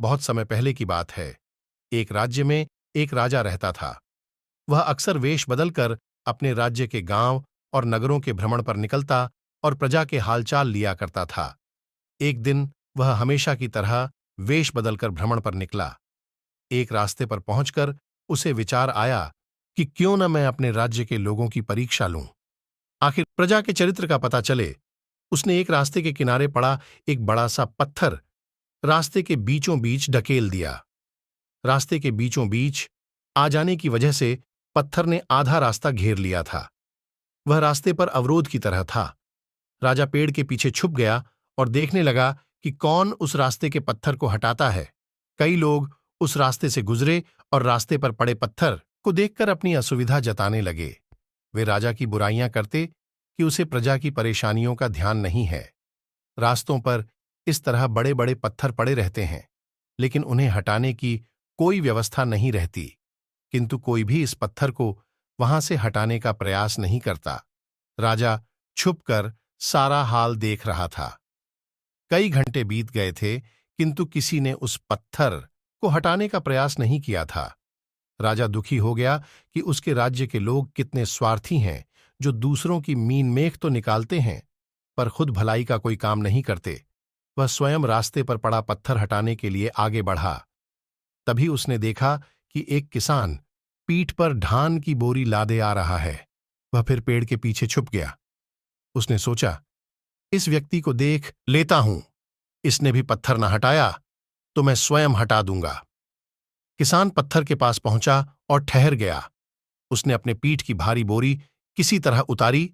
बहुत समय पहले की बात है। एक राज्य में एक राजा रहता था। वह अक्सर वेश बदलकर अपने राज्य के गांव और नगरों के भ्रमण पर निकलता और प्रजा के हालचाल लिया करता था। एक दिन वह हमेशा की तरह वेश बदलकर भ्रमण पर निकला। एक रास्ते पर पहुंचकर उसे विचार आया कि क्यों न मैं अपने राज्य के लोगों की परीक्षा लूं, आखिर प्रजा के चरित्र का पता चले। उसने एक रास्ते के किनारे पड़ा एक बड़ा सा पत्थर रास्ते के बीचों बीच ढकेल दिया। रास्ते के बीचों बीच आ जाने की वजह से पत्थर ने आधा रास्ता घेर लिया था। वह रास्ते पर अवरोध की तरह था। राजा पेड़ के पीछे छुप गया और देखने लगा कि कौन उस रास्ते के पत्थर को हटाता है। कई लोग उस रास्ते से गुजरे और रास्ते पर पड़े पत्थर को देखकर अपनी असुविधा जताने लगे। वे राजा की बुराइयां करते कि उसे प्रजा की परेशानियों का ध्यान नहीं है। रास्तों पर इस तरह बड़े बड़े पत्थर पड़े रहते हैं, लेकिन उन्हें हटाने की कोई व्यवस्था नहीं रहती। किंतु कोई भी इस पत्थर को वहां से हटाने का प्रयास नहीं करता। राजा छुपकर सारा हाल देख रहा था। कई घंटे बीत गए थे, किंतु किसी ने उस पत्थर को हटाने का प्रयास नहीं किया था। राजा दुखी हो गया कि उसके राज्य के लोग कितने स्वार्थी हैं, जो दूसरों की मीन मेख तो निकालते हैं पर खुद भलाई का कोई काम नहीं करते। वह स्वयं रास्ते पर पड़ा पत्थर हटाने के लिए आगे बढ़ा। तभी उसने देखा कि एक किसान पीठ पर धान की बोरी लादे आ रहा है। वह फिर पेड़ के पीछे छुप गया। उसने सोचा, इस व्यक्ति को देख लेता हूं, इसने भी पत्थर न हटाया तो मैं स्वयं हटा दूंगा। किसान पत्थर के पास पहुंचा और ठहर गया। उसने अपने पीठ की भारी बोरी किसी तरह उतारी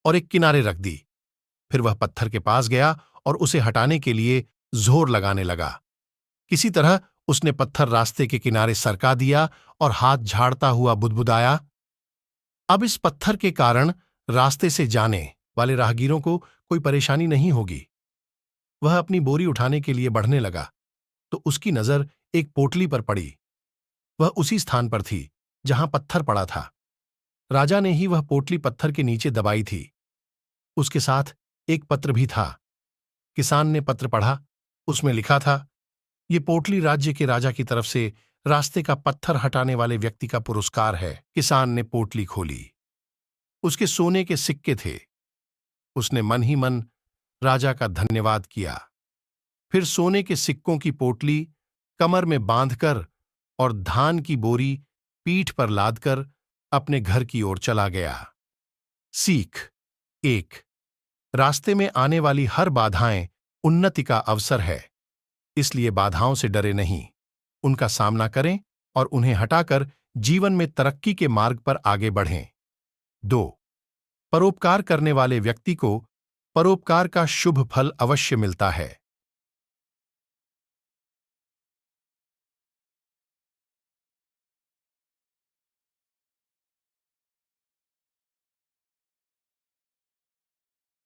और एक किनारे रख दी। फिर वह पत्थर के पास गया और उसे हटाने के लिए जोर लगाने लगा। किसी तरह उसने पत्थर रास्ते के किनारे सरका दिया और हाथ झाड़ता हुआ बुदबुदाया, अब इस पत्थर के कारण रास्ते से जाने वाले राहगीरों को कोई परेशानी नहीं होगी। वह अपनी बोरी उठाने के लिए बढ़ने लगा तो उसकी नजर एक पोटली पर पड़ी। वह उसी स्थान पर थी जहां पत्थर पड़ा था। राजा ने ही वह पोटली पत्थर के नीचे दबाई थी। उसके साथ एक पत्र भी था। किसान ने पत्र पढ़ा। उसमें लिखा था, ये पोटली राज्य के राजा की तरफ से रास्ते का पत्थर हटाने वाले व्यक्ति का पुरस्कार है। किसान ने पोटली खोली। उसके सोने के सिक्के थे। उसने मन ही मन राजा का धन्यवाद किया। फिर सोने के सिक्कों की पोटली कमर में बांधकर और धान की बोरी पीठ पर लादकर अपने घर की ओर चला गया। सीख 1। रास्ते में आने वाली हर बाधाएं उन्नति का अवसर है, इसलिए बाधाओं से डरे नहीं, उनका सामना करें और उन्हें हटाकर जीवन में तरक्की के मार्ग पर आगे बढ़ें। 2। परोपकार करने वाले व्यक्ति को परोपकार का शुभ फल अवश्य मिलता है।